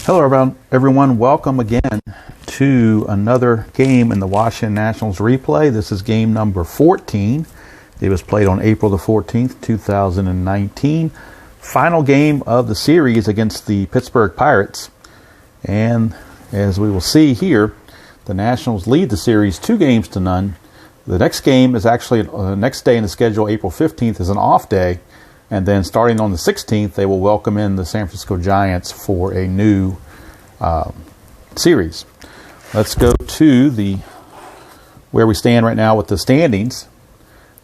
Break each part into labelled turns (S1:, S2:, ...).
S1: Hello everyone, welcome again to another game in the Washington Nationals replay. This is game number 14. It was played on April the 14th, 2019. Final game of the series against the Pittsburgh Pirates. And as we will see here, the Nationals lead the series 2-0. The next game is actually the next day in the schedule. April 15th is an off day. And then starting on the 16th, they will welcome in the San Francisco Giants for a new series. Let's go to where we stand right now with the standings.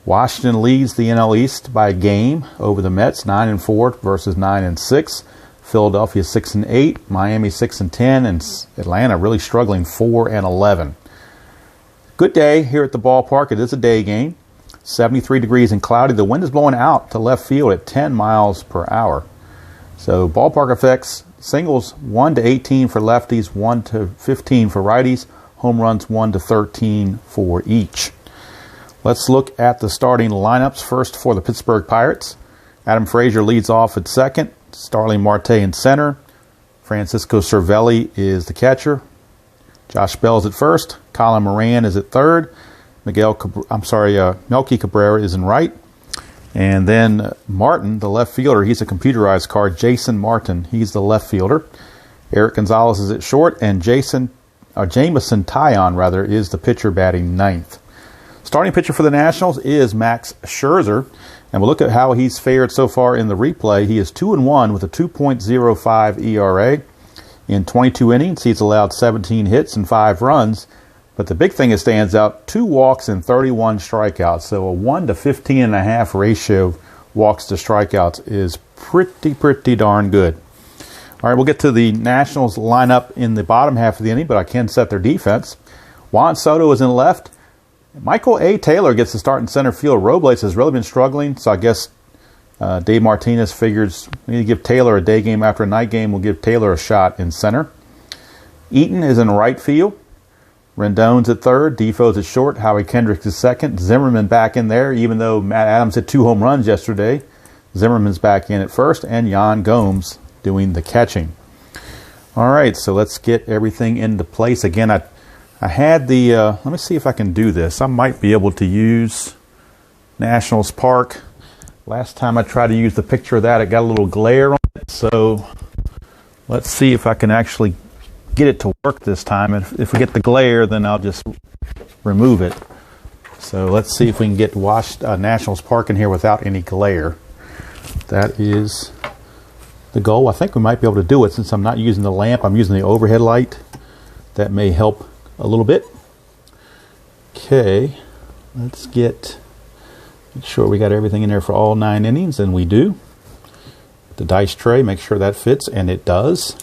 S1: Washington leads the NL East by a game over the Mets, 9-4 versus 9-6. Philadelphia 6-8, Miami 6-10, and Atlanta really struggling 4-11. Good day here at the ballpark. It is a day game. 73 degrees and cloudy. The wind is blowing out to left field at 10 miles per hour. So ballpark effects, singles 1-18 for lefties, 1-15 for righties, home runs 1-13 for each. Let's look at the starting lineups first for the Pittsburgh Pirates. Adam Frazier leads off at second, Starling Marte in center, Francisco Cervelli is the catcher, Josh Bell's at first, Colin Moran is at third, Melky Cabrera is in right. And then Martin, the left fielder, he's a computerized card. Jason Martin, he's the left fielder. Eric Gonzalez is at short, and Jamison Taillon, is the pitcher batting ninth. Starting pitcher for the Nationals is Max Scherzer. And we'll look at how he's fared so far in the replay. He is 2-1 with a 2.05 ERA. In 22 innings, he's allowed 17 hits and 5 runs. But the big thing that stands out, 2 walks and 31 strikeouts. So a 1-to-15.5 ratio walks to strikeouts is pretty darn good. All right, we'll get to the Nationals lineup in the bottom half of the inning, but I can set their defense. Juan Soto is in left. Michael A. Taylor gets the start in center field. Robles has really been struggling, so I guess Dave Martinez figures we need to give Taylor a day game after a night game. We'll give Taylor a shot in center. Eaton is in right field. Rendon's at third, Defoe's at short, Howie Kendricks is second, Zimmerman back in there, even though Matt Adams hit 2 home runs yesterday. Zimmerman's back in at first, and Yan Gomes doing the catching. All right, so let's get everything into place. Again, I had the, let me see if I can do this. I might be able to use Nationals Park. Last time I tried to use the picture of that, it got a little glare on it, so let's see if I can actually get it to work this time. If we get the glare, then I'll just remove it. So let's see if we can get Nationals Park in here without any glare. That is the goal. I think we might be able to do it since I'm not using the lamp. I'm using the overhead light. That may help a little bit. Okay, let's make sure we got everything in there for all 9 innings, and we do. The dice tray, make sure that fits, and it does.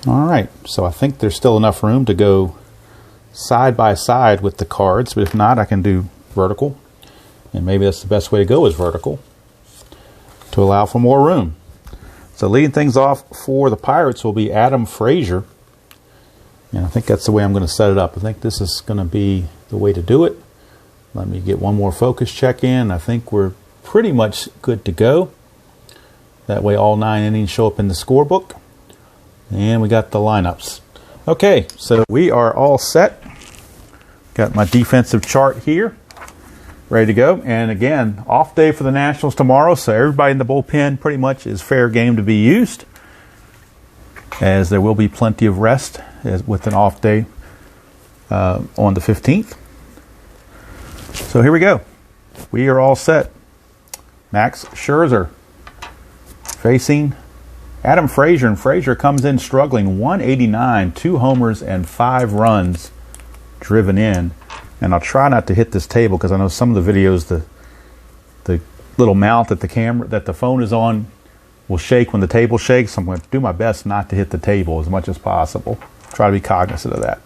S1: All right, so I think there's still enough room to go side by side with the cards, but if not, I can do vertical. And maybe that's the best way to go, is vertical, to allow for more room. So leading things off for the Pirates will be Adam Frazier. And I think that's the way I'm going to set it up. I think this is going to be the way to do it. Let me get one more focus check in. I think we're pretty much good to go. That way all 9 innings show up in the scorebook. And we got the lineups. Okay, so we are all set. Got my defensive chart here, ready to go. And again, off day for the Nationals tomorrow, so everybody in the bullpen pretty much is fair game to be used, as there will be plenty of rest with an off day on the 15th. So here we go. We are all set. Max Scherzer facing Adam Frazier, and Frazier comes in struggling. 189, 2 homers, and 5 runs driven in. And I'll try not to hit this table because I know some of the videos, the little mount that the phone is on will shake when the table shakes. I'm going to do my best not to hit the table as much as possible. Try to be cognizant of that.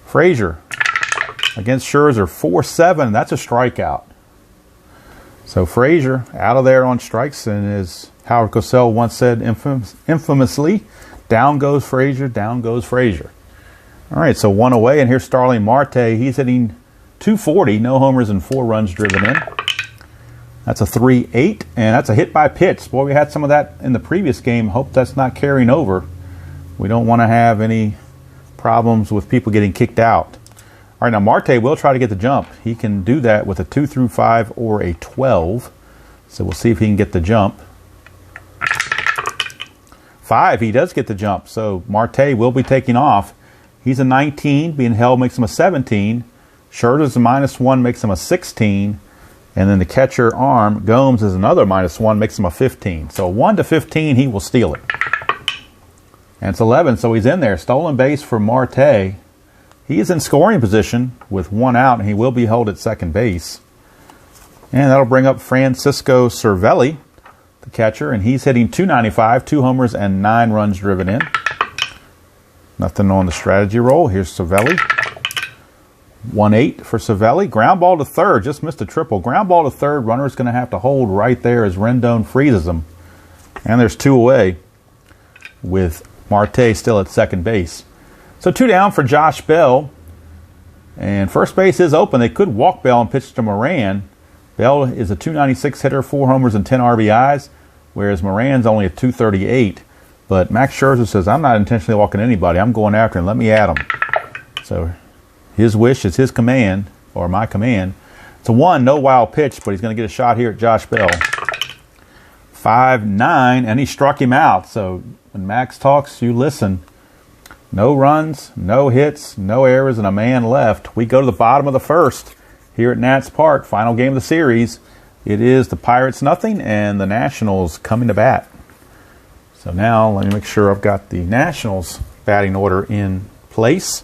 S1: Frazier against Scherzer, 4-7. That's a strikeout. So Frazier out of there on strikes, and as Howard Cosell once said infamously, down goes Frazier, down goes Frazier. All right, so 1 away, and here's Starling Marte. He's hitting 240, no homers and 4 runs driven in. That's a 3-8, and that's a hit by pitch. Boy, we had some of that in the previous game. Hope that's not carrying over. We don't want to have any problems with people getting kicked out. All right, now Marte will try to get the jump. He can do that with a 2 through 5 or a 12. So we'll see if he can get the jump. 5, he does get the jump. So Marte will be taking off. He's a 19. Being held makes him a 17. Scherzer's a -1, makes him a 16. And then the catcher arm, Gomes, is another -1, makes him a 15. So 1 to 15, he will steal it. And it's 11, so he's in there. Stolen base for Marte. He is in scoring position with 1 out, and he will be held at second base. And that'll bring up Francisco Cervelli, the catcher, and he's hitting .295, 2 homers, and 9 runs driven in. Nothing on the strategy roll. Here's Cervelli. 1-8 for Cervelli. Ground ball to third. Just missed a triple. Ground ball to third. Runner's going to have to hold right there as Rendon freezes him. And there's 2 away with Marte still at second base. So 2 down for Josh Bell. And first base is open. They could walk Bell and pitch to Moran. Bell is a .296 hitter, 4 homers and 10 RBIs, whereas Moran's only a .238. But Max Scherzer says, I'm not intentionally walking anybody. I'm going after him. Let me at him. So his wish is his command, or my command. It's a 1, no wild pitch, but he's going to get a shot here at Josh Bell. 5-9, and he struck him out. So when Max talks, you listen. No runs, no hits, no errors, and a man left. We go to the bottom of the first here at Nats Park. Final game of the series. It is the Pirates nothing and the Nationals coming to bat. So now let me make sure I've got the Nationals batting order in place.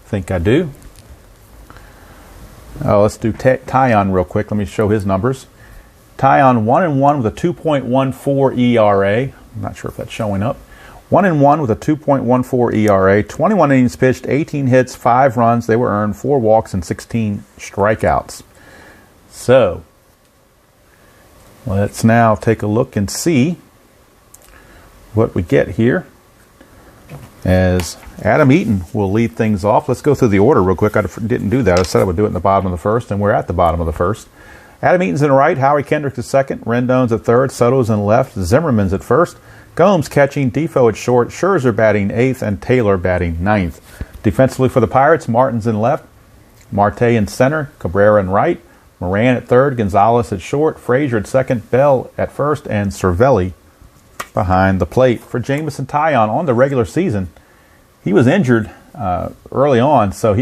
S1: I think I do. Oh, let's do Tyon real quick. Let me show his numbers. Tyon 1-1 with a 2.14 ERA. I'm not sure if that's showing up. 1-1 with a 2.14 ERA, 21 innings pitched, 18 hits, 5 runs. They were earned, 4 walks, and 16 strikeouts. So, let's now take a look and see what we get here. As Adam Eaton will lead things off. Let's go through the order real quick. I didn't do that. I said I would do it in the bottom of the first, and we're at the bottom of the first. Adam Eaton's in right, Howie Kendrick's at second, Rendon's at third, Soto's in left, Zimmerman's at first, Gomes catching, Defoe at short, Scherzer batting 8th, and Taylor batting 9th. Defensively for the Pirates, Martin's in left, Marte in center, Cabrera in right, Moran at third, Gonzalez at short, Frazier at second, Bell at first, and Cervelli behind the plate. For Jameson Taillon on the regular season, he was injured early on, so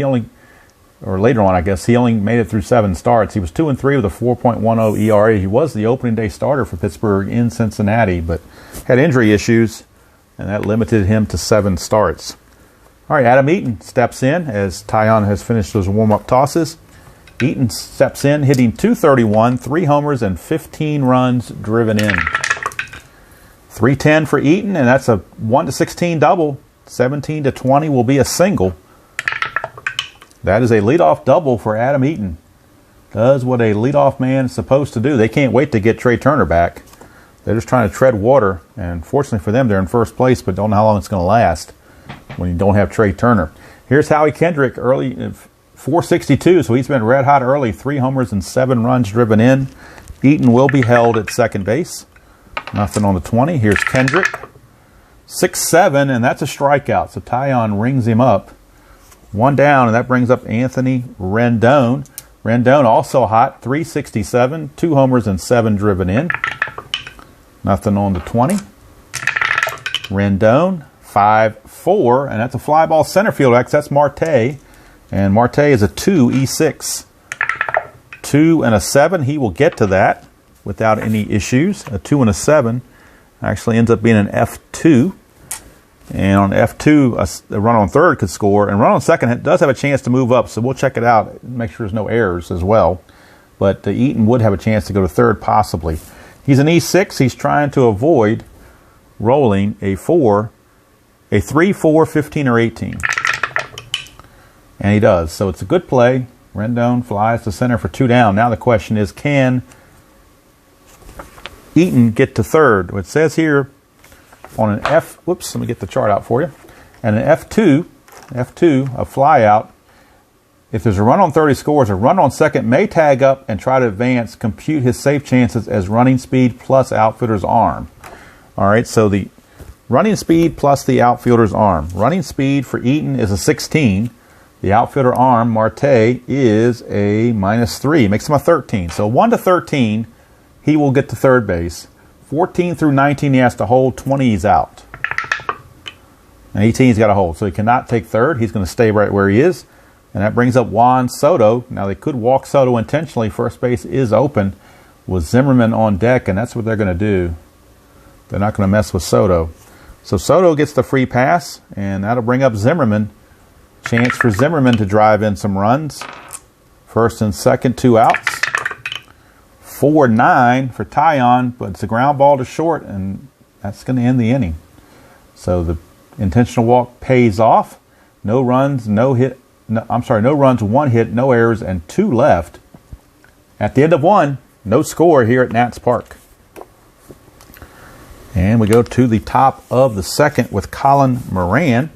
S1: later on, I guess, he only made it through 7 starts. He was 2-3 with a 4.10 ERA. He was the opening day starter for Pittsburgh in Cincinnati, but had injury issues, and that limited him to 7 starts. All right, Adam Eaton steps in as Taillon has finished those warm-up tosses. Eaton steps in, hitting .231, 3 homers, and 15 runs driven in. 310 for Eaton, and that's a 1-16 double. 17-20 will be a single. That is a leadoff double for Adam Eaton. Does what a leadoff man is supposed to do. They can't wait to get Trey Turner back. They're just trying to tread water, and fortunately for them, they're in first place, but don't know how long it's going to last when you don't have Trey Turner. Here's Howie Kendrick, early 462, so he's been red hot early, 3 homers and 7 runs driven in. Eaton will be held at second base. Nothing on the 20. Here's Kendrick. 6-7, and that's a strikeout, so Taillon rings him up. 1 down, and that brings up Anthony Rendon. Rendon also hot, 367, 2 homers and 7 driven in. Nothing on the 20. Rendon, 5-4, and that's a fly ball center field. That's Marte, and Marte is a 2 E6. 2 and a 7, he will get to that without any issues. A 2 and a 7 actually ends up being an F2. And on F2, a run on third could score. And run on second does have a chance to move up, so we'll check it out and make sure there's no errors as well. But Eaton would have a chance to go to third possibly. He's an E6. He's trying to avoid rolling a 3, 4, 15, or 18. And he does. So it's a good play. Rendon flies to center for 2 down. Now the question is, can Eaton get to third? It says here on an let me get the chart out for you. And an F2, a fly out, if there's a run on third, he scores. A run on second may tag up and try to advance, compute his save chances as running speed plus outfitter's arm. All right, so the Running speed plus the outfielder's arm. Running speed for Eaton is a 16. The outfielder arm, Marte, is a -3. Makes him a 13. So 1 to 13, he will get to third base. 14 through 19, he has to hold. 20, he's out. And 18, he's got to hold. So he cannot take third. He's going to stay right where he is. And that brings up Juan Soto. Now, they could walk Soto intentionally. First base is open with Zimmerman on deck, and that's what they're going to do. They're not going to mess with Soto. So Soto gets the free pass, and that'll bring up Zimmerman. Chance for Zimmerman to drive in some runs. First and second, 2 outs. 4-9 for Taillon, but it's a ground ball to short, and that's going to end the inning. So the intentional walk pays off. No runs, no hit. No runs, 1 hit, no errors, and 2 left. At the end of 1, no score here at Nats Park. And we go to the top of the second with Colin Moran.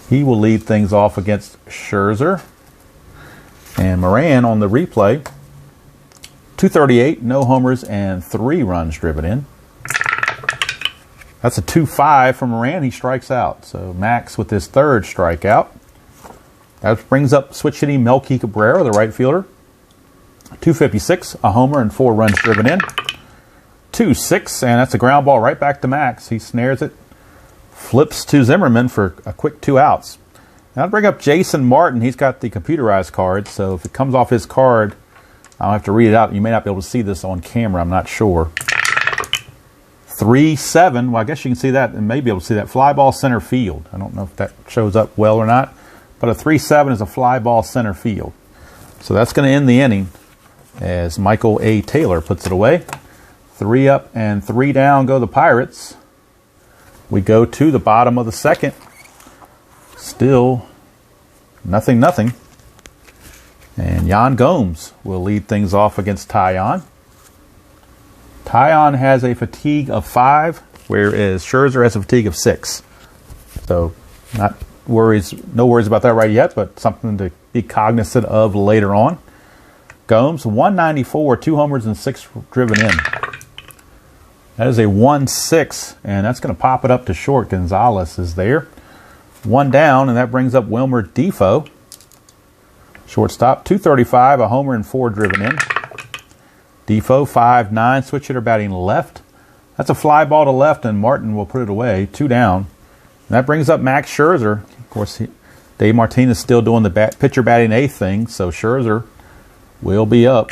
S1: He will lead things off against Scherzer. And Moran on the replay, 238, no homers, and 3 runs driven in. That's a 2-5 for Moran. He strikes out. So Max with his 3rd strikeout. That brings up switch hitting Melky Cabrera, the right fielder. 256, a homer, and 4 runs driven in. 2-6, and that's a ground ball right back to Max. He snares it. Flips to Zimmerman for a quick 2 outs. Now I'll bring up Jason Martin. He's got the computerized card, so if it comes off his card, I'll have to read it out. You may not be able to see this on camera. I'm not sure. 3-7. Well, I guess you can see that and may be able to see that. Fly ball center field. I don't know if that shows up well or not, but a 3-7 is a fly ball center field. So that's going to end the inning as Michael A. Taylor puts it away. 3 up and 3 down go the Pirates. We go to the bottom of the second. Still nothing. And Yan Gomes will lead things off against Taillon. Taillon has a fatigue of 5, whereas Scherzer has a fatigue of 6. So no worries about that right yet, but something to be cognizant of later on. Gomes, 194, 2 homers and 6 driven in. That is a 1-6, and that's going to pop it up to short. Gonzalez is there. 1 down, and that brings up Wilmer Defoe. Shortstop, 235, a homer and 4 driven in. Defoe, 5'9", switch hitter batting left. That's a fly ball to left, and Martin will put it away. 2 down. And that brings up Max Scherzer. Of course, Dave Martinez still doing the pitcher batting 8th thing, so Scherzer will be up.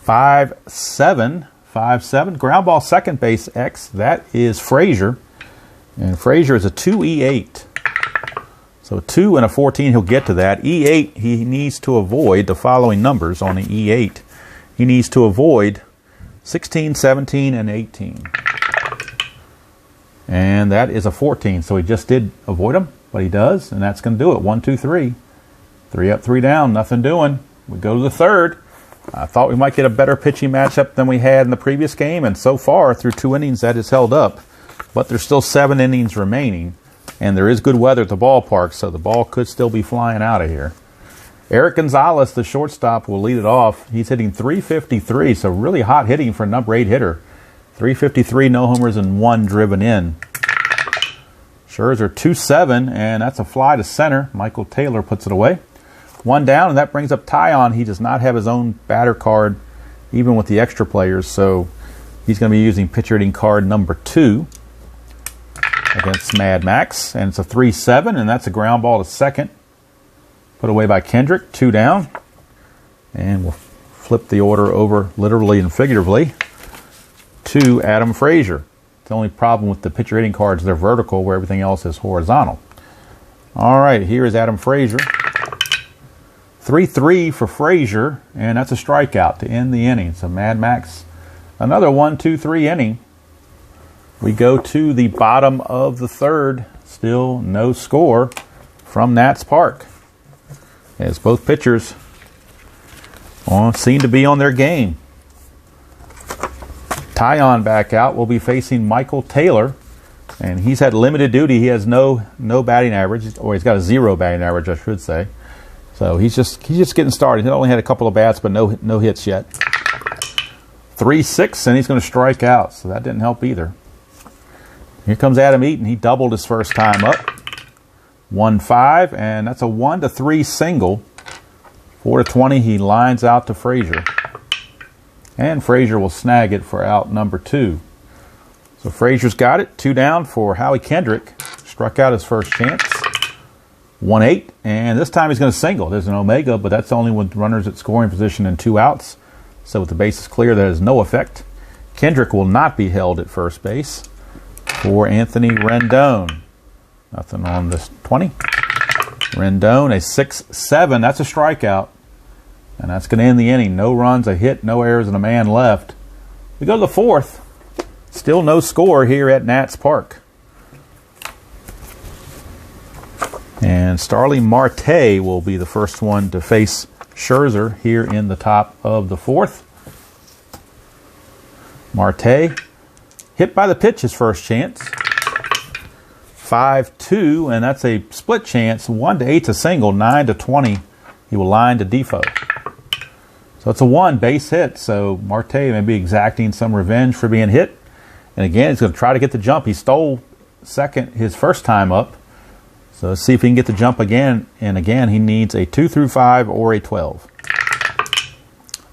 S1: 5-7. 5-7. Ground ball second base X. That is Frazier. And Frazier is a 2E8. So 2 and a 14, he'll get to that. E8, he needs to avoid the following numbers on the E8. He needs to avoid 16, 17, and 18. And that is a 14. So he just did avoid them, but he does, and that's going to do it. 1, 2, 3. 3 up, 3 down, nothing doing. We go to the third. I thought we might get a better pitching matchup than we had in the previous game, and so far, through 2 innings, that is held up. But there's still 7 innings remaining, and there is good weather at the ballpark, so the ball could still be flying out of here. Eric Gonzalez, the shortstop, will lead it off. He's hitting .353, so really hot hitting for a number 8 hitter. .353, no homers, and 1 driven in. Scherzer, 2-7, and that's a fly to center. Michael Taylor puts it away. 1 down, and that brings up Taillon. He does not have his own batter card, even with the extra players, so he's going to be using pitcher hitting card number 2 against Mad Max. And it's a 3-7, and that's a ground ball to second. Put away by Kendrick, 2 down. And we'll flip the order over, literally and figuratively, to Adam Frazier. The only problem with the pitcher hitting cards, they're vertical, where everything else is horizontal. All right, here is Adam Frazier. 3-3 for Frazier, and that's a strikeout to end the inning. So Mad Max, another 1-2-3 inning. We go to the bottom of the third. Still no score from Nats Park, as both pitchers seem to be on their game. Taillon back out. Will be facing Michael Taylor, and he's had limited duty. He has no batting average, or he's got a 0 batting average, I should say. So he's just getting started. He only had a couple of bats, but no hits yet. 3-6, and he's going to strike out, so that didn't help either. Here comes Adam Eaton. He doubled his first time up. 1-5, and that's a 1-3 single. 4-20, he lines out to Frazier. And Frazier will snag it for out number 2. So Frazier's got it. 2 down for Howie Kendrick. Struck out his first chance. 1-8, and this time he's going to single. There's an omega, but that's only with runners at scoring position and 2 outs. So with the bases clear, that has no effect. Kendrick will not be held at first base for Anthony Rendon. Nothing on this 20. Rendon, a 6-7. That's a strikeout. And that's going to end the inning. No runs, a hit, no errors, and a man left. We go to the 4th. Still no score here at Nats Park. And Starling Marte will be the first one to face Scherzer here in the top of the 4th. Marte hit by the pitch his first chance. 5-2, and that's a split chance. 1-8's a single. 9-20, he will line to Defoe. So it's a 1 base hit. So Marte may be exacting some revenge for being hit. And again, he's going to try to get the jump. He stole second his first time up. So let's see if he can get the jump again. And again, he needs a 2-5 or a 12.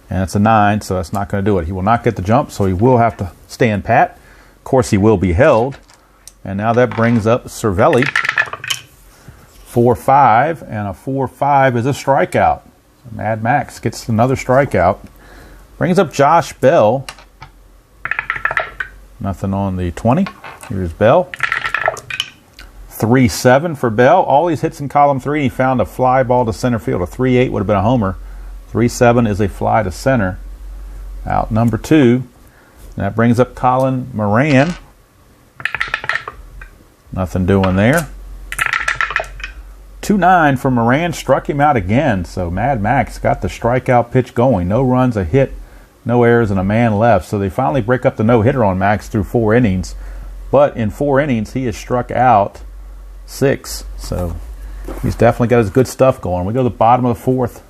S1: And it's a 9, so that's not going to do it. He will not get the jump, so he will have to stand pat. Of course, he will be held. And now that brings up Cervelli. 4-5, and a 4-5 is a strikeout. So Mad Max gets another strikeout. Brings up Josh Bell. Nothing on the 20. Here's Bell. 3-7 for Bell. All these hits in column 3. He found a fly ball to center field. A 3-8 would have been a homer. 3-7 is a fly to center. Out number 2. And that brings up Colin Moran. Nothing doing there. 2-9 for Moran. Struck him out again. So Mad Max got the strikeout pitch going. No runs, a hit, no errors, and a man left. So they finally break up the no-hitter on Max through 4 innings. But in 4 innings, he has struck out 6. So he's definitely got his good stuff going. We go to the bottom of the 4th.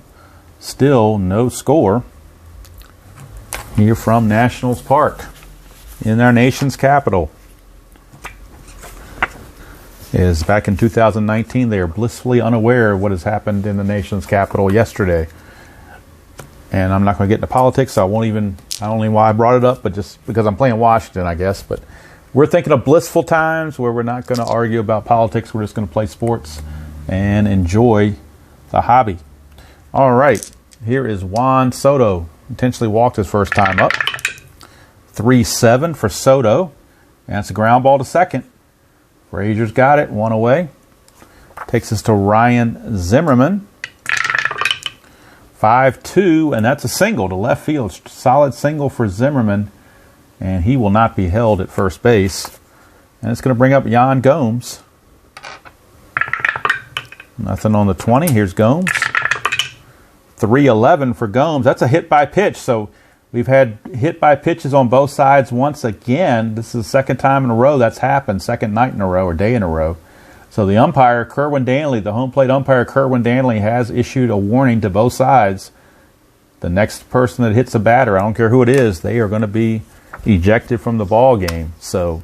S1: Still no score here from Nationals Park in our nation's capital. Is back in 2019, they are blissfully unaware of what has happened in the nation's capital yesterday. And I'm not going to get into politics, so I don't know why I brought it up, but just because I'm playing Washington, I guess. But we're thinking of blissful times where we're not going to argue about politics. We're just going to play sports and enjoy the hobby. All right, here is Juan Soto. Intentionally walked his first time up. 3-7 for Soto. And it's a ground ball to second. Frazier's got it, 1 away. Takes us to Ryan Zimmerman. 5-2, and that's a single to left field. Solid single for Zimmerman. And he will not be held at first base. And it's going to bring up Yan Gomes. Nothing on the 20. Here's Gomes. 3-11 for Gomes. That's a hit by pitch. So we've had hit by pitches on both sides once again. This is the second time in a row that's happened. Second night in a row or day in a row. So the umpire, Kerwin Danley, the home plate umpire, Kerwin Danley, has issued a warning to both sides. The next person that hits a batter, I don't care who it is, they are going to be ejected from the ball game. So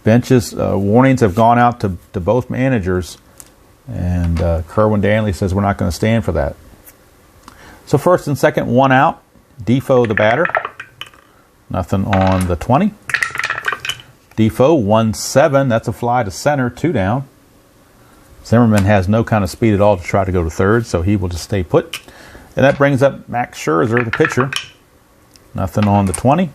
S1: benches, warnings have gone out to both managers. And Kerwin Danley says we're not going to stand for that. So first and second, 1 out. Defoe the batter. Nothing on the 20. Defoe 1-7. That's a fly to center. 2 down. Zimmerman has no kind of speed at all to try to go to third, so he will just stay put. And that brings up Max Scherzer, the pitcher. Nothing on the 20.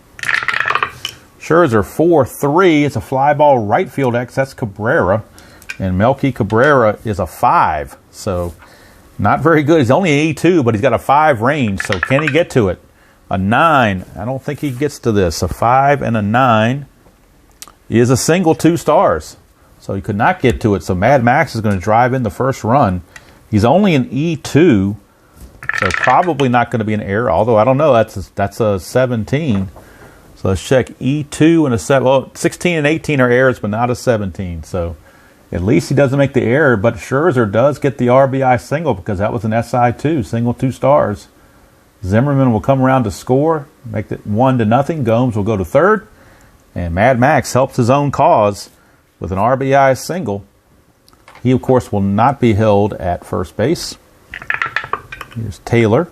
S1: Scherzer 4-3. It's a fly ball right field X. That's Cabrera. And Melky Cabrera is a 5. So not very good. He's only an E2, but he's got a 5 range. So can he get to it? A 9. I don't think he gets to this. A 5 and a 9 is a single 2 stars. So he could not get to it. So Mad Max is going to drive in the first run. He's only an E2, so probably not going to be an error. Although I don't know. That's a 17. So let's check E2 and a 7. Well, 16 and 18 are errors, but not a 17. So at least he doesn't make the error, but Scherzer does get the RBI single because that was an SI2, single 2 stars. Zimmerman will come around to score, make it 1-0. Gomes will go to third, and Mad Max helps his own cause with an RBI single. He, of course, will not be held at first base. Here's Taylor.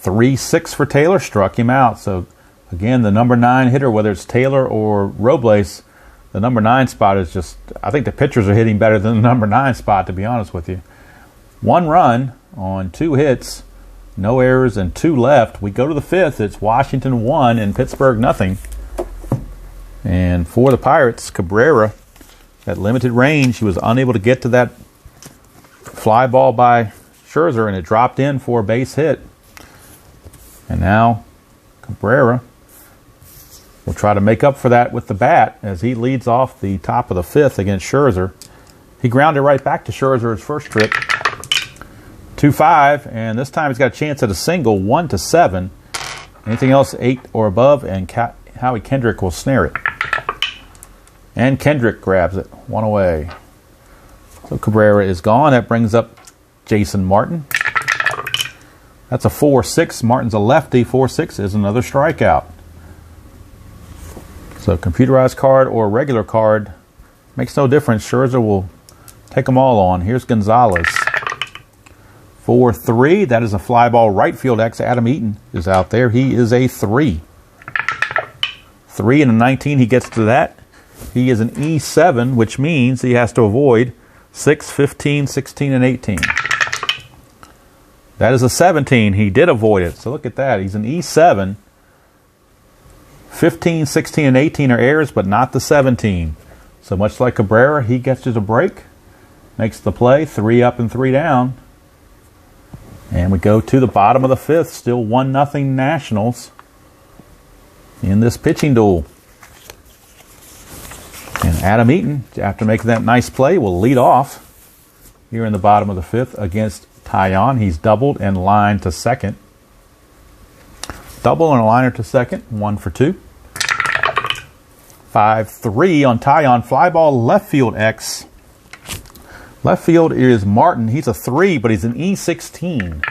S1: 3-6 for Taylor, struck him out. So, again, the number 9 hitter, whether it's Taylor or Robles, the number 9 spot is just, I think the pitchers are hitting better than the number 9 spot, to be honest with you. 1 run on 2 hits, no errors, and 2 left. We go to the 5th. It's Washington 1 and Pittsburgh nothing. And for the Pirates, Cabrera, at limited range, he was unable to get to that fly ball by Scherzer, and it dropped in for a base hit. And now Cabrera will try to make up for that with the bat as he leads off the top of the 5th against Scherzer. He grounded right back to Scherzer his first trip. 2-5, and this time he's got a chance at a single, 1-7. Anything else 8 or above, and Howie Kendrick will snare it. And Kendrick grabs it, 1 away. So Cabrera is gone. That brings up Jason Martin. That's a 4-6. Martin's a lefty. 4-6 is another strikeout. So computerized card or regular card makes no difference. Scherzer will take them all on. Here's Gonzalez. 4-3. That is a fly ball right field X. Adam Eaton is out there. He is a 3. 3 and a 19. He gets to that. He is an E7, which means he has to avoid 6, 15, 16, and 18. That is a 17. He did avoid it. So look at that. He's an E7. 15, 16, and 18 are errors, but not the 17. So much like Cabrera, he gets a break, makes the play, 3 up and 3 down. And we go to the bottom of the 5th, still 1-0 Nationals in this pitching duel. And Adam Eaton, after making that nice play, will lead off here in the bottom of the 5th against Taillon. He's doubled and lined to second. Double and a liner to second, 1 for 2. 5-3 on Taillon. Fly ball left field X. Left field is Martin. He's a 3, but he's an E16.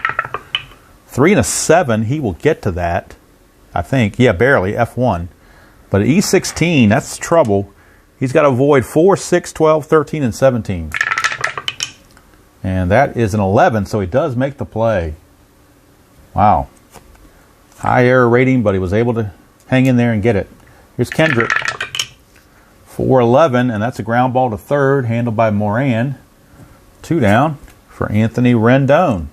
S1: 3 and a 7. He will get to that, I think. Yeah, barely, F1. But at E16, that's trouble. He's got to avoid 4, 6, 12, 13, and 17. And that is an 11, so he does make the play. Wow. High error rating, but he was able to hang in there and get it. Here's Kendrick. 4-11, and that's a ground ball to third, handled by Moran. 2 down for Anthony Rendon.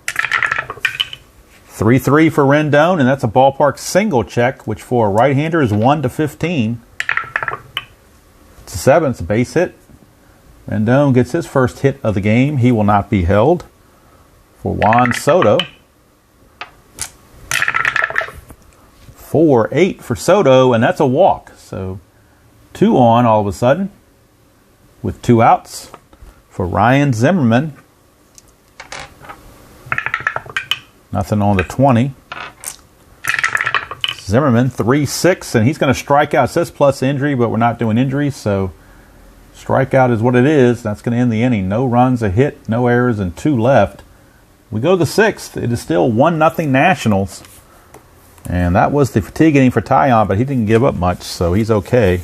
S1: 3-3 for Rendon, and that's a ballpark single check, which for a right-hander is 1-15. It's a 7. It's a base hit. Rendon gets his first hit of the game. He will not be held. For Juan Soto. 4-8 for Soto, and that's a walk. So 2 on all of a sudden with 2 outs for Ryan Zimmerman. Nothing on the 20. Zimmerman, 3-6, and he's going to strike out. It says plus injury, but we're not doing injuries, so strikeout is what it is. That's going to end the inning. No runs, a hit, no errors, and 2 left. We go to the 6th. It is still 1-0 Nationals. And that was the fatigue inning for Taillon, but he didn't give up much, so he's okay.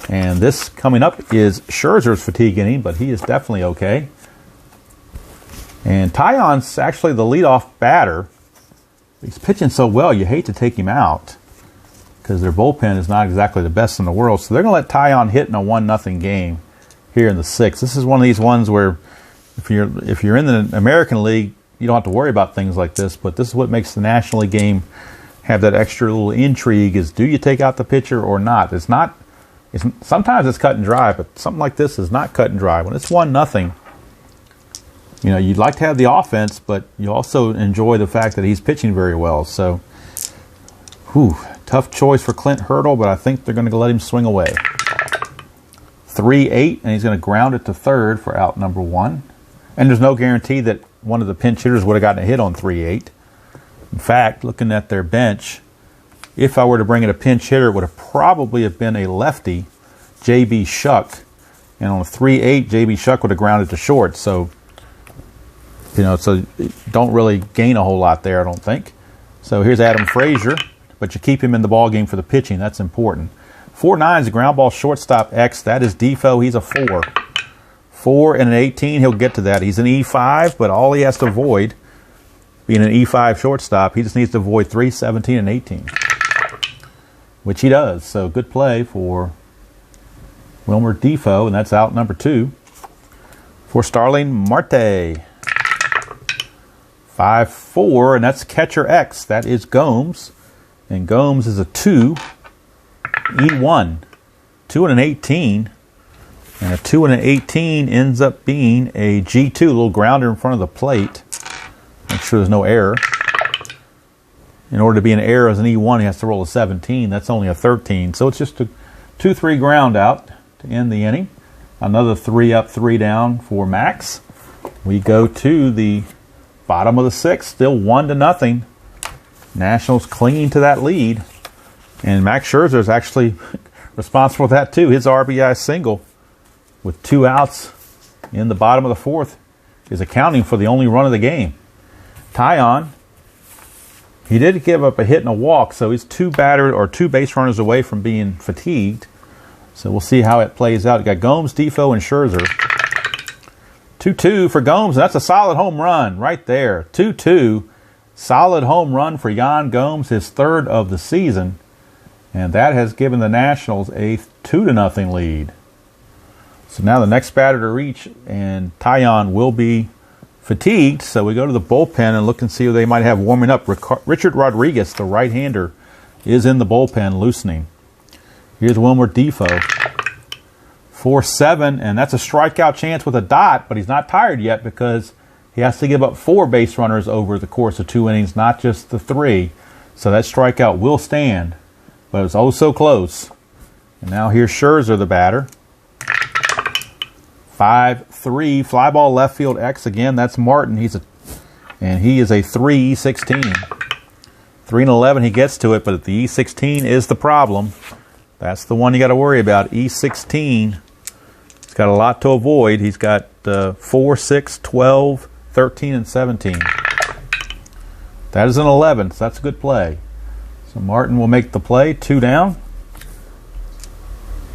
S1: And this coming up is Scherzer's fatigue inning, but he is definitely okay. And Taillon's actually the leadoff batter. He's pitching so well, you hate to take him out because their bullpen is not exactly the best in the world. So they're going to let Taillon hit in a 1-0 game here in the 6th. This is one of these ones where if you're in the American League, you don't have to worry about things like this. But this is what makes the National League game have that extra little intrigue: is do you take out the pitcher or not? It's not. Sometimes it's cut and dry, but something like this is not cut and dry. When it's 1-0. You know, you'd like to have the offense, but you also enjoy the fact that he's pitching very well. So, tough choice for Clint Hurdle, but I think they're going to let him swing away. 3-8, and he's going to ground it to third for out number 1. And there's no guarantee that one of the pinch hitters would have gotten a hit on 3-8. In fact, looking at their bench, if I were to bring in a pinch hitter, it would have probably have been a lefty, J.B. Shuck. And on a 3-8, J.B. Shuck would have grounded to short. So, so don't really gain a whole lot there, I don't think. So here's Adam Frazier, but you keep him in the ball game for the pitching. That's important. 4-9 is a ground ball shortstop X. That is Defoe. He's a 4. 4 and an 18. He'll get to that. He's an E5, but all he has to avoid being an E5 shortstop, he just needs to avoid 3, 17, and 18, which he does. So good play for Wilmer Defoe, and that's out number 2 for Starling Marte. 5-4, and that's catcher X. That is Gomes, and Gomes is a 2, E1, 2 and an 18, and a 2 and an 18 ends up being a G2, a little grounder in front of the plate. Make sure there's no error. In order to be an error as an E1, he has to roll a 17. That's only a 13, so it's just a 2-3 ground out to end the inning. Another 3 up, 3 down for Max. We go to the bottom of the 6th, still 1-0. Nationals clinging to that lead. And Max Scherzer is actually responsible for that too. His RBI single with 2 outs in the bottom of the 4th is accounting for the only run of the game. Tyon, he did give up a hit and a walk, so he's 2 base runners away from being fatigued. So we'll see how it plays out. You got Gomes, Defoe, and Scherzer. 2-2 for Gomes, and that's a solid home run right there. 2-2, solid home run for Yan Gomes, his 3rd of the season. And that has given the Nationals a 2-0 lead. So now the next batter to reach, and Tyon will be fatigued. So we go to the bullpen and look and see who they might have warming up. Richard Rodriguez, the right-hander, is in the bullpen loosening. Here's Wilmer Defoe. 4-7, and that's a strikeout chance with a dot, but he's not tired yet because he has to give up 4 base runners over the course of 2 innings, not just the 3. So that strikeout will stand. But it's oh so close. And now here's Scherzer, the batter. 5-3, fly ball left field X again. That's Martin. He is a 3-E16. 3-11, he gets to it, but the E16 is the problem. That's the one you got to worry about. E16. He's got a lot to avoid. He's got 4, 6, 12, 13, and 17. That is an 11, so that's a good play. So Martin will make the play, 2 down.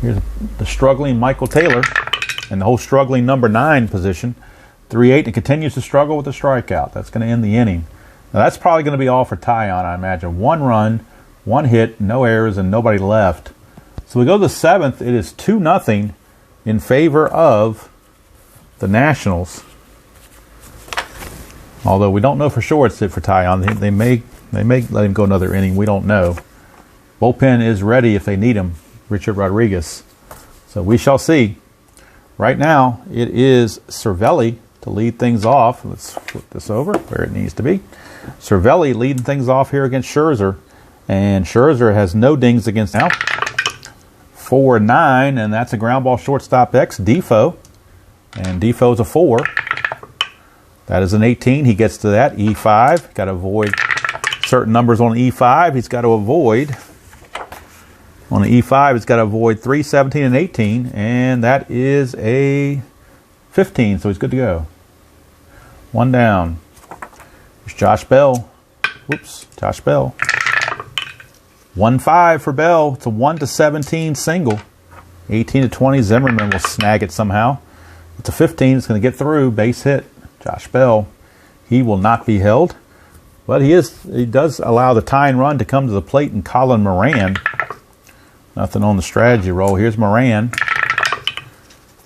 S1: Here's the struggling Michael Taylor and the whole struggling number 9 position. 3-8, and continues to struggle with the strikeout. That's going to end the inning. Now that's probably going to be all for Tyon, I imagine. 1 run, 1 hit, no errors, and nobody left. So we go to the 7th. It is 2-0 in favor of the Nationals. Although we don't know for sure it's it for Tyon. They may let him go another inning. We don't know. Bullpen is ready if they need him. Richard Rodriguez. So we shall see. Right now, it is Cervelli to lead things off. Let's flip this over where it needs to be. Cervelli leading things off here against Scherzer. And Scherzer has no dings against now. 4-9, and that's a ground ball shortstop X, Defoe. And Defoe's a 4. That is an 18. He gets to that. E5. Got to avoid certain numbers on E5. He's got to avoid. On the E5, he's got to avoid 3, 17, and 18. And that is a 15. So he's good to go. 1 down. There's Josh Bell. Whoops. Josh Bell. 1-5 for Bell. It's a 1-17 single. 18-20. Zimmerman will snag it somehow. It's a 15. It's going to get through. Base hit. Josh Bell. He will not be held. But he does allow the tying run to come to the plate, and Colin Moran. Nothing on the strategy roll. Here's Moran.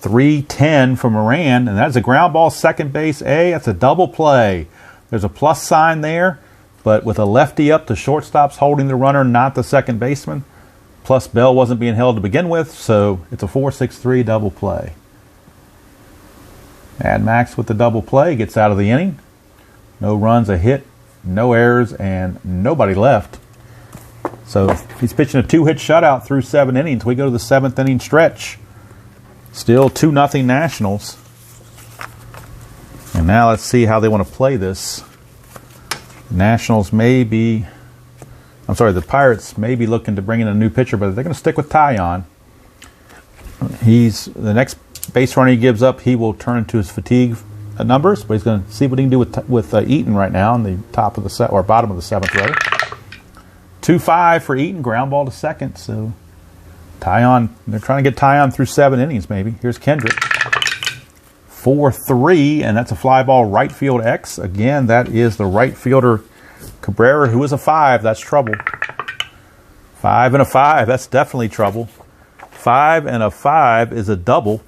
S1: 3-10 for Moran, and that's a ground ball second base A. That's a double play. There's a plus sign there, but with a lefty up, the shortstop's holding the runner, not the second baseman. Plus Bell wasn't being held to begin with, so it's a 4-6-3 double play. Mad Max with the double play gets out of the inning. No runs, a hit, no errors, and nobody left. So he's pitching a 2-hit shutout through 7 innings. We go to the 7th inning stretch. Still 2-0 Nationals. And now let's see how they want to play this. The Pirates may be looking to bring in a new pitcher, but they're going to stick with Tyon. The next base runner he gives up, he will turn into his fatigue numbers, but he's going to see what he can do with Eaton right now in the top of the or bottom of the 7th, rather. 2-5 for Eaton, ground ball to second. So Tyon, they're trying to get Tyon through 7 innings maybe. Here's Kendrick. 4-3, and that's a fly ball right field X. Again, that is the right fielder Cabrera, who is a 5. That's trouble. 5 and a 5, that's definitely trouble. 5 and a 5 is a double.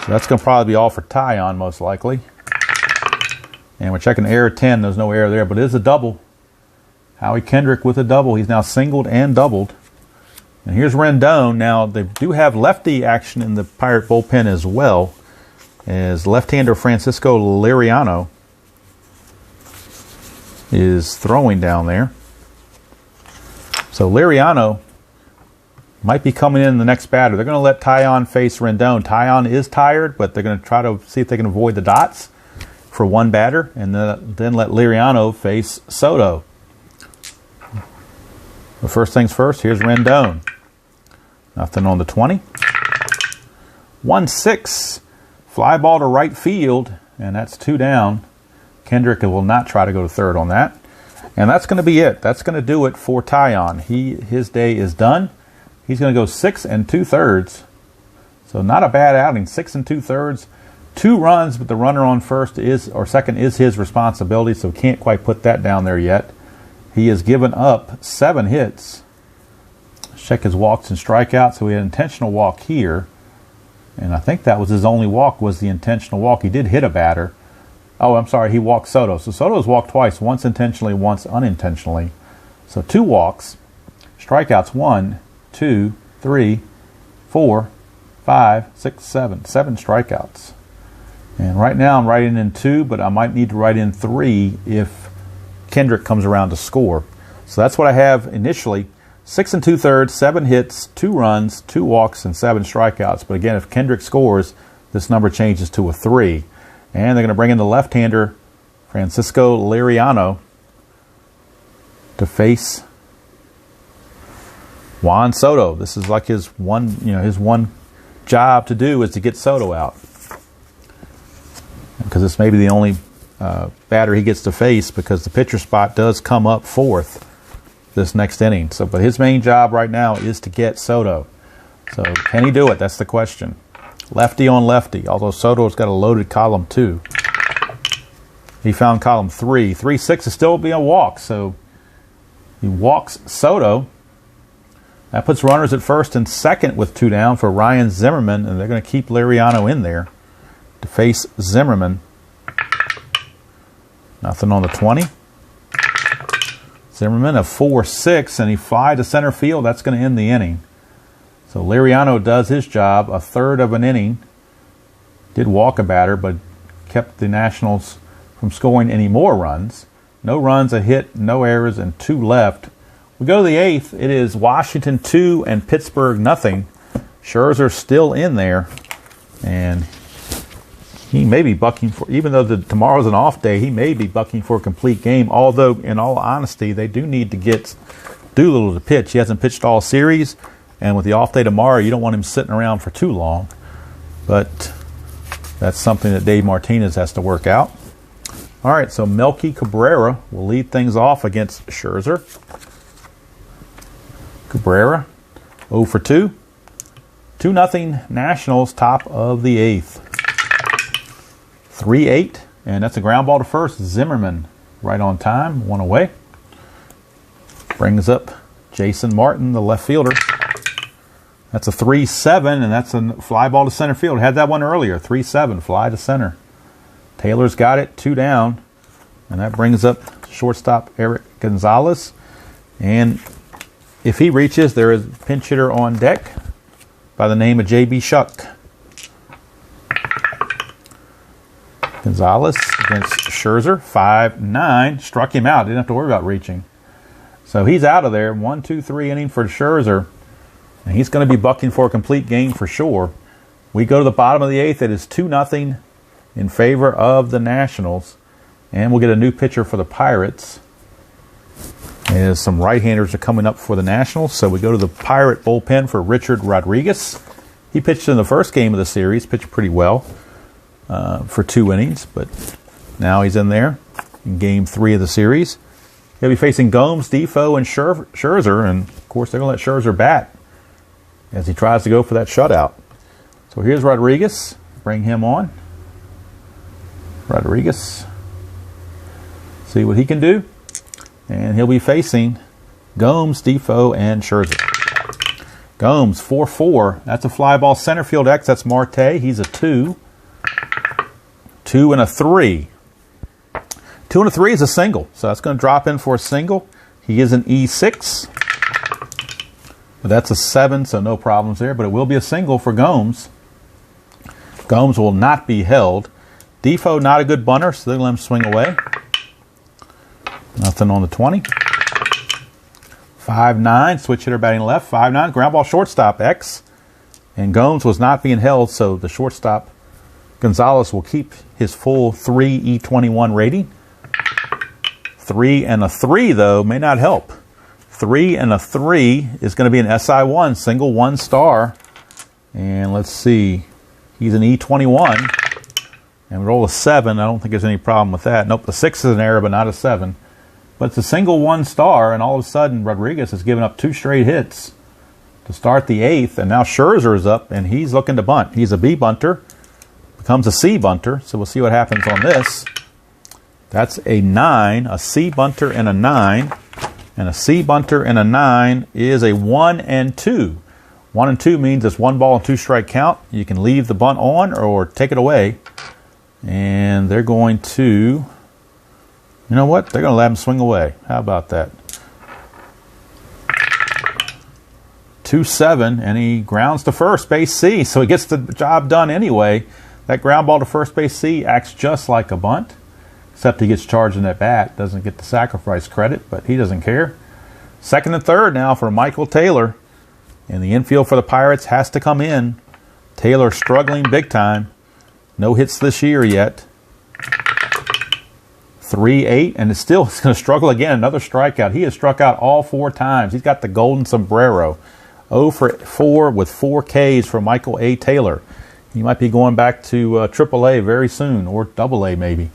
S1: So that's going to probably be all for Tyon, most likely. And we're checking error 10. There's no error there, but it is a double. Howie Kendrick with a double. He's now singled and doubled. And here's Rendon. Now, they do have lefty action in the Pirate bullpen as well, as left-hander Francisco Lyriano is throwing down there. So Lyriano might be coming in the next batter. They're going to let Tyon face Rendon. Tyon is tired, but they're going to try to see if they can avoid the dots for one batter, and then let Lyriano face Soto. But first things first, here's Rendon. Nothing on the 20. 1-6. Fly ball to right field, and that's 2 down. Kendrick will not try to go to third on that. And that's going to be it. That's going to do it for Tyon. His day is done. He's going to go 6 2/3. So not a bad outing. 6 2/3. 2 runs, but the runner on second is his responsibility, so can't quite put that down there yet. He has given up 7 hits. Check his walks and strikeouts. So he had an intentional walk here. And I think that was his only walk, was the intentional walk. He did hit a batter. Oh, I'm sorry, he walked Soto. So Soto's walked twice, once intentionally, once unintentionally. So 2 walks. Strikeouts 1, 2, 3, 4, 5, 6, 7. 7 strikeouts. And right now I'm writing in 2, but I might need to write in 3 if Kendrick comes around to score. So that's what I have initially. 6 2/3, 7 hits, 2 runs, 2 walks, and 7 strikeouts. But again, if Kendrick scores, this number changes to a 3. And they're going to bring in the left-hander, Francisco Lyriano, to face Juan Soto. This is like his one job to do is to get Soto out, because this may be the only batter he gets to face, because the pitcher spot does come up 4th this next inning. So, but his main job right now is to get Soto. So can he do it? That's the question. Lefty on lefty, although Soto's got a loaded column 2. He found column 3. 3-6 is still being a walk, so he walks Soto. That puts runners at first and second with 2 down for Ryan Zimmerman, and they're going to keep Lyriano in there to face Zimmerman. Nothing on the 20. Zimmerman a 4-6, and he fly to center field. That's going to end the inning. So Lyriano does his job, a third of an inning. Did walk a batter, but kept the Nationals from scoring any more runs. No runs, a hit, no errors, and 2 left. We go to the 8th. It is Washington 2 and Pittsburgh nothing. Scherzer still in there, and he may be bucking for, even though tomorrow's an off day, he may be bucking for a complete game. Although, in all honesty, they do need to get Doolittle to pitch. He hasn't pitched all series, and with the off day tomorrow, you don't want him sitting around for too long. But that's something that Dave Martinez has to work out. All right, so Melky Cabrera will lead things off against Scherzer. Cabrera, 0 for 2. 2-0 Nationals, top of the 8th. 3-8, and that's a ground ball to first. Zimmerman right on time, 1 away. Brings up Jason Martin, the left fielder. That's a 3-7, and that's a fly ball to center field. Had that one earlier, 3-7, fly to center. Taylor's got it, 2 down, and that brings up shortstop Eric Gonzalez. And if he reaches, there is a pinch hitter on deck by the name of J.B. Shuck. Gonzalez against Scherzer, 5-9, struck him out, didn't have to worry about reaching. So he's out of there, 1-2-3 inning for Scherzer, and he's going to be bucking for a complete game for sure. We go to the bottom of the 8th, it is 2-0 in favor of the Nationals, and we'll get a new pitcher for the Pirates. As some right-handers are coming up for the Nationals, so we go to the Pirate bullpen for Richard Rodriguez. He pitched in the first game of the series, pitched pretty well. For 2 innings, but now he's in there in Game 3 of the series. He'll be facing Gomes, Defoe, and Scherzer, and of course they're going to let Scherzer bat. as he tries to go for that shutout. So here's Rodriguez. Bring him on. Rodriguez. See what he can do. And he'll be facing Gomes, Defoe, and Scherzer. Gomes, 4-4. That's a fly ball center field X. That's Marte. He's a 2. 2 and a 3. 2 and a 3 is a single. So that's going to drop in for a single. He is an E6. But that's a 7, so no problems there. But it will be a single for Gomes. Gomes will not be held. Defoe, not a good bunter, so they'll let him swing away. Nothing on the 20. 5-9, switch hitter batting left. 5-9, ground ball shortstop, X. And Gomes was not being held, so the shortstop, Gonzalez, will keep his full 3 E21 rating. 3 and a 3, though, may not help. 3 and a 3 is going to be an SI1, single 1 star. And let's see, he's an E21. And roll a 7, I don't think there's any problem with that. Nope, the 6 is an error, but not a 7. But it's a single 1 star, and all of a sudden Rodriguez has given up 2 straight hits to start the 8th, and now Scherzer is up, and he's looking to bunt. He's a B bunter, becomes a C bunter, so we'll see what happens on this. That's a 9, a C bunter and a 9, and a C bunter and a 9 is a 1 and 2. 1 and 2 means it's 1 ball and 2 strike count. You can leave the bunt on or take it away, and they're going to... You know what? They're going to let him swing away. How about that? 2-7, and he grounds to first base C, so he gets the job done anyway. That ground ball to first base C acts just like a bunt, except he gets charged in that bat. Doesn't get the sacrifice credit, but he doesn't care. Second and third now for Michael Taylor, and the infield for the Pirates has to come in. Taylor struggling big time. No hits this year yet. 3-8, and it's still going to struggle again. Another strikeout. He has struck out all 4 times. He's got the golden sombrero. 0 for 4 with 4 Ks for Michael A. Taylor. He might be going back to AAA very soon, or AA maybe.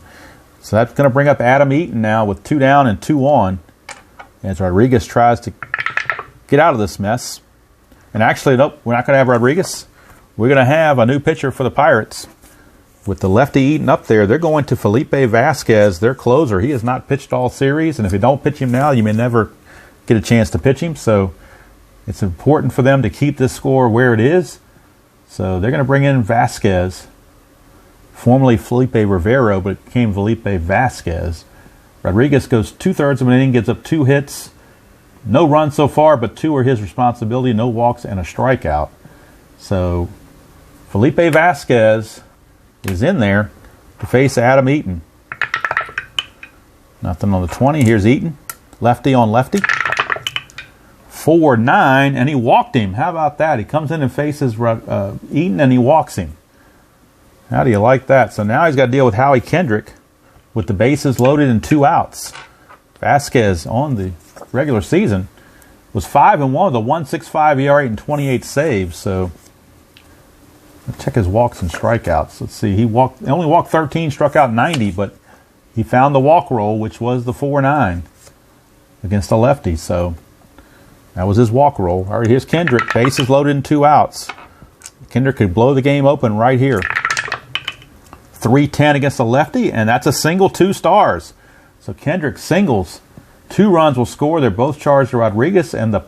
S1: So that's going to bring up Adam Eaton now with 2 down and 2 on, as Rodriguez tries to get out of this mess. And actually, nope, we're not going to have Rodriguez. We're going to have a new pitcher for the Pirates. With the lefty Eaton up there, they're going to Felipe Vasquez, their closer. He has not pitched all series, and if you don't pitch him now, you may never get a chance to pitch him. So it's important for them to keep this score where it is. So they're going to bring in Vasquez, formerly Felipe Rivero, but it became Felipe Vasquez. Rodriguez goes 2/3 of an inning, gives up 2 hits. No runs so far, but 2 are his responsibility. No walks and a strikeout. So Felipe Vasquez is in there to face Adam Eaton. Nothing on the 20. Here's Eaton. Lefty on lefty. 4-9, and he walked him. How about that? He comes in and faces Eaton, and he walks him. How do you like that? So now he's got to deal with Howie Kendrick with the bases loaded and 2 outs. Vasquez on the regular season was 5-1 with a 1.65 ERA and 28 saves. So let's check his walks and strikeouts. Let's see. He only walked 13, struck out 90, but he found the walk roll, which was the 4-9 against a lefty. So that was his walk roll. All right, here's Kendrick. Bases loaded and 2 outs. Kendrick could blow the game open right here. 3-10 against a lefty, and that's a single, 2 stars. So Kendrick singles. 2 runs will score. They're both charged to Rodriguez, and the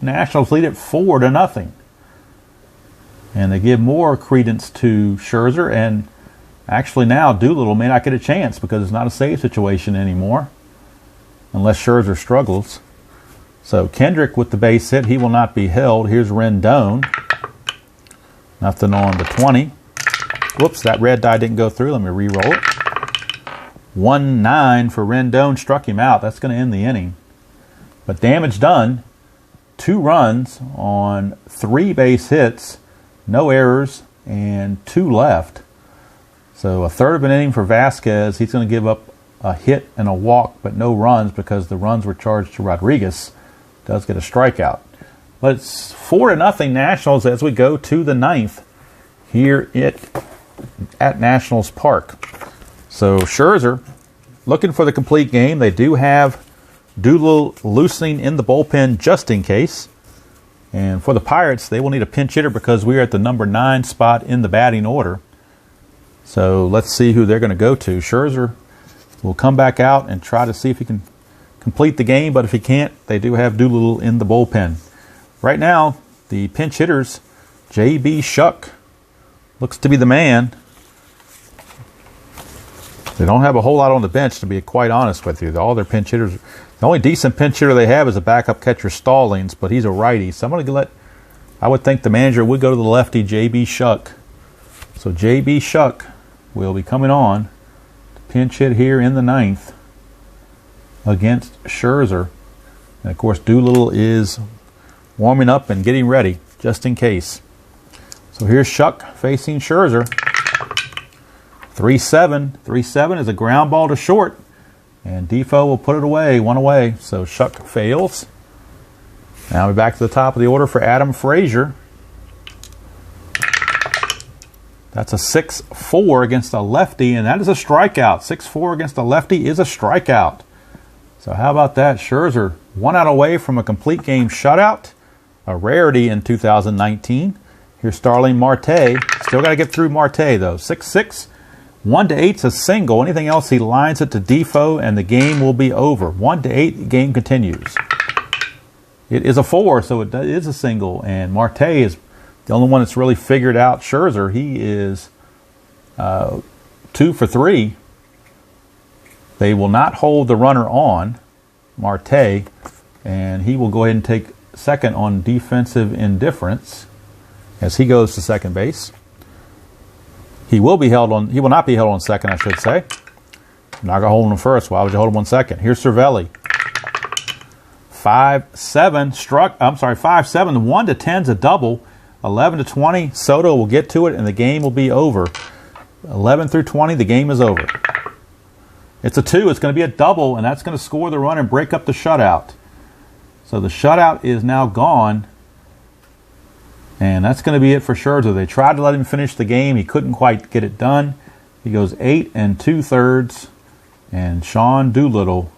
S1: Nationals lead it 4-0. And they give more credence to Scherzer, and actually now Doolittle may not get a chance because it's not a save situation anymore unless Scherzer struggles. So Kendrick with the base hit, he will not be held. Here's Rendon. Nothing on the 20. Whoops, that red die didn't go through. Let me re-roll it. 1-9 for Rendon, struck him out. That's going to end the inning. But damage done. 2 runs on 3 base hits. No errors, and 2 left. So a third of an inning for Vasquez. He's going to give up a hit and a walk, but no runs because the runs were charged to Rodriguez. Does get a strikeout. But it's 4-0 Nationals as we go to the 9th here at Nationals Park. So Scherzer looking for the complete game. They do have Doolittle loosening in the bullpen just in case. And for the Pirates, they will need a pinch hitter because we are at the number 9 spot in the batting order. So let's see who they're going to go to. Scherzer will come back out and try to see if he can complete the game, but if he can't, they do have Doolittle in the bullpen. Right now, the pinch hitters, J.B. Shuck looks to be the man. They don't have a whole lot on the bench, to be quite honest with you. All their pinch hitters, the only decent pinch hitter they have is a backup catcher, Stallings, but he's a righty. So I would think the manager would go to the lefty, J.B. Shuck. So J.B. Shuck will be coming on to pinch hit here in the 9th against Scherzer. And of course, Doolittle is warming up and getting ready, just in case. So here's Shuck facing Scherzer. 3-7. 3-7 is a ground ball to short. And Defoe will put it away, one away. So Shuck fails. Now we're back to the top of the order for Adam Frazier. That's a 6-4 against a lefty, and that is a strikeout. 6-4 against a lefty is a strikeout. So how about that? Scherzer 1 out away from a complete game shutout. A rarity in 2019. Here's Starling Marte. Still got to get through Marte, though. 6-6. 1-8 is a single. Anything else, he lines it to Defoe, and the game will be over. 1-8, the game continues. It is a 4, so it is a single, and Marte is the only one that's really figured out Scherzer. He is 2 for 3. They will not hold the runner on, Marte, and he will go ahead and take second on defensive indifference as he goes to second base. He will not be held on second, I should say. Not going to hold him first. Why would you hold him on second? Here's Cervelli. 5-7 struck. I'm sorry, 5-7. 1-10's a double. 11-20. Soto will get to it, and the game will be over. 11 through 20, the game is over. It's a 2. It's going to be a double, and that's going to score the run and break up the shutout. So the shutout is now gone. And that's going to be it for Scherzer. They tried to let him finish the game. He couldn't quite get it done. He goes 8 2/3. And Sean Doolittle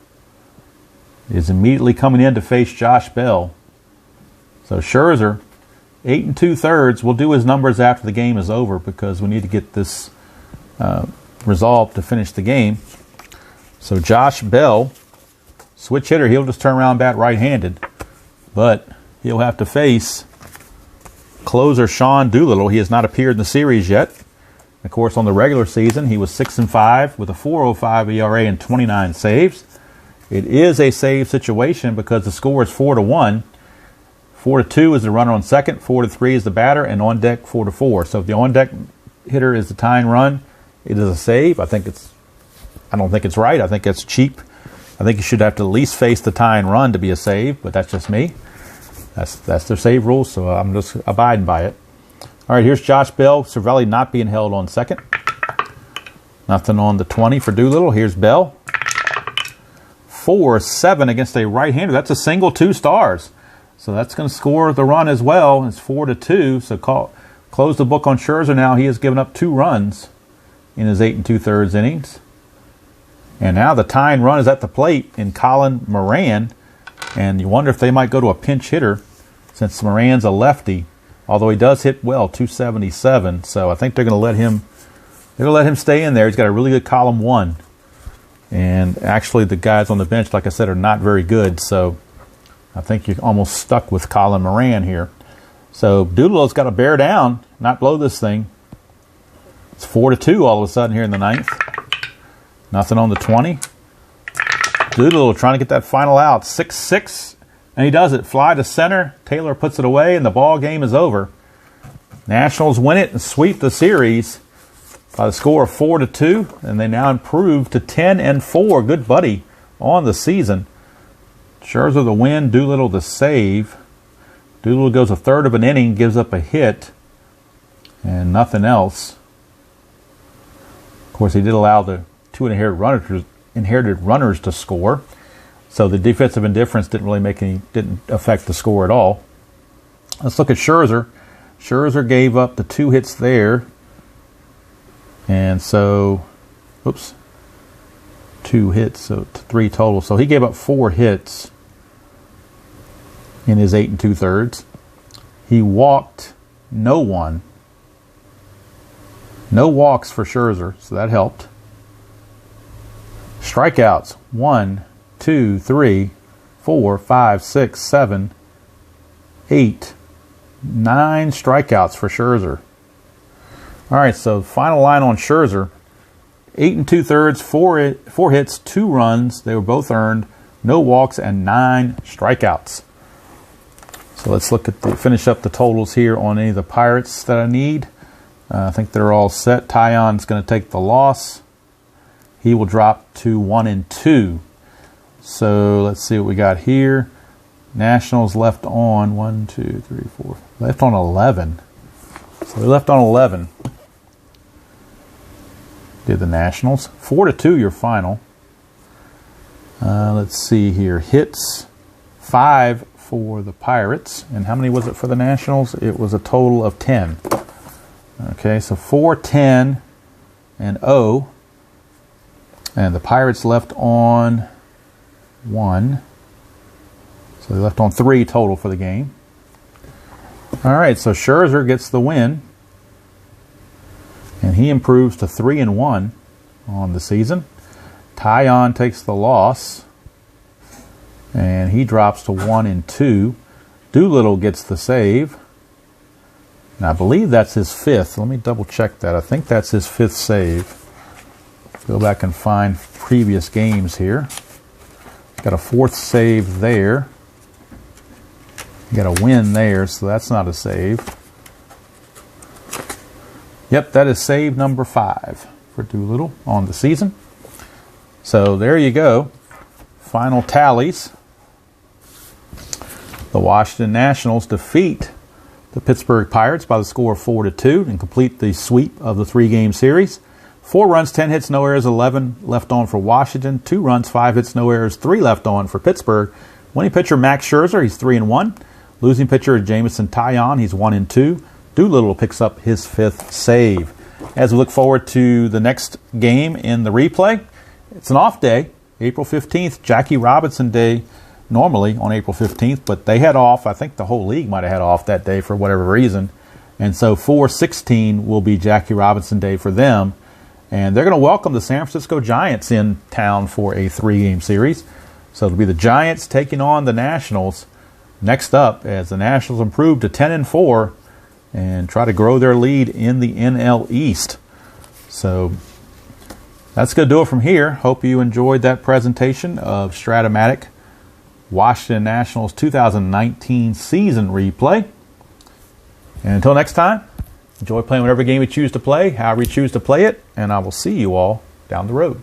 S1: is immediately coming in to face Josh Bell. So Scherzer, 8 2/3. We'll do his numbers after the game is over because we need to get this resolved to finish the game. So Josh Bell, switch hitter. He'll just turn around and bat right-handed. But he'll have to face closer Sean Doolittle. He has not appeared in the series yet. Of course, on the regular season, he was 6-5 with a 4.05 ERA and 29 saves. It is a save situation because the score is 4-1. 4-2 is the runner on second. 4-3 is the batter, and on deck 4-4. So if the on deck hitter is the tying run, it is a save. I don't think it's right. I think it's cheap. I think you should have to at least face the tying run to be a save, but that's just me. That's their save rules, so I'm just abiding by it. All right, here's Josh Bell. Cervelli not being held on second. Nothing on the 20 for Doolittle. Here's Bell. 4-7 against a right-hander. That's a single, 2 stars. So that's going to score the run as well. It's 4-2. So close the book on Scherzer now. He has given up 2 runs in his 8 2/3 innings. And now the tying run is at the plate in Colin Moran. And you wonder if they might go to a pinch hitter since Moran's a lefty. Although he does hit well, 277. So I think they're going to let him stay in there. He's got a really good column 1. And actually the guys on the bench, like I said, are not very good. So I think you're almost stuck with Colin Moran here. So Doolittle's got to bear down, not blow this thing. It's 4-2 all of a sudden here in the 9th. Nothing on the 20. Doolittle trying to get that final out. 6-6, and he does it. Fly to center. Taylor puts it away, and the ball game is over. Nationals win it and sweep the series by the score of 4-2, and they now improve to 10-4. Good buddy on the season. Scherzer the win, Doolittle the save. Doolittle goes a third of an inning, gives up a hit, and nothing else. Of course, he did allow the 2 inherited runners to score, so the defensive indifference didn't affect the score at all. Let's look at Scherzer. Scherzer gave up the 2 hits there, and so, 2 hits, so 3 total. So he gave up 4 hits in his 8 2/3. He walked no one. No walks for Scherzer, so that helped. Strikeouts, 1, 2, 3, 4, 5, 6, 7, 8, 9 strikeouts for Scherzer. All right, so final line on Scherzer. 8 2/3, 4 hits, 2 runs. They were both earned. No walks and 9 strikeouts. So let's look at finish up the totals here on any of the Pirates that I need. I think they're all set. Taillon's going to take the loss. He will drop to 1-2. So let's see what we got here. Nationals left on 1, 2, 3, 4. Left on 11. So they left on 11. Did the Nationals. 4-2 your final. Let's see here. Hits 5 for the Pirates. And how many was it for the Nationals? It was a total of 10. Okay, so 4, 10, and 0. And the Pirates left on 1. So they left on 3 total for the game. All right, so Scherzer gets the win. And he improves to 3-1 on the season. Taillon takes the loss. And he drops to 1-2. Doolittle gets the save. And I believe that's his 5th. Let me double check that. I think that's his 5th save. Go back and find previous games here. Got a 4th save there. Got a win there, so that's not a save. Yep, that is save number 5 for Doolittle on the season. So there you go. Final tallies. The Washington Nationals defeat the Pittsburgh Pirates by the score of 4-2 and complete the sweep of the 3-game series. 4 runs, 10 hits, no errors, 11 left on for Washington. 2 runs, 5 hits, no errors, 3 left on for Pittsburgh. Winning pitcher Max Scherzer, he's 3-1. Losing pitcher Jameson Taillon, he's 1-2. Doolittle picks up his 5th save. As we look forward to the next game in the replay, it's an off day, April 15th, Jackie Robinson Day, normally on April 15th, but they had off. I think the whole league might have had off that day for whatever reason. And so 4/16 will be Jackie Robinson Day for them. And they're going to welcome the San Francisco Giants in town for a 3-game series. So it'll be the Giants taking on the Nationals next up as the Nationals improve to 10-4 and try to grow their lead in the NL East. So that's going to do it from here. Hope you enjoyed that presentation of Stratomatic Washington Nationals 2019 season replay. And until next time, enjoy playing whatever game you choose to play, however you choose to play it, and I will see you all down the road.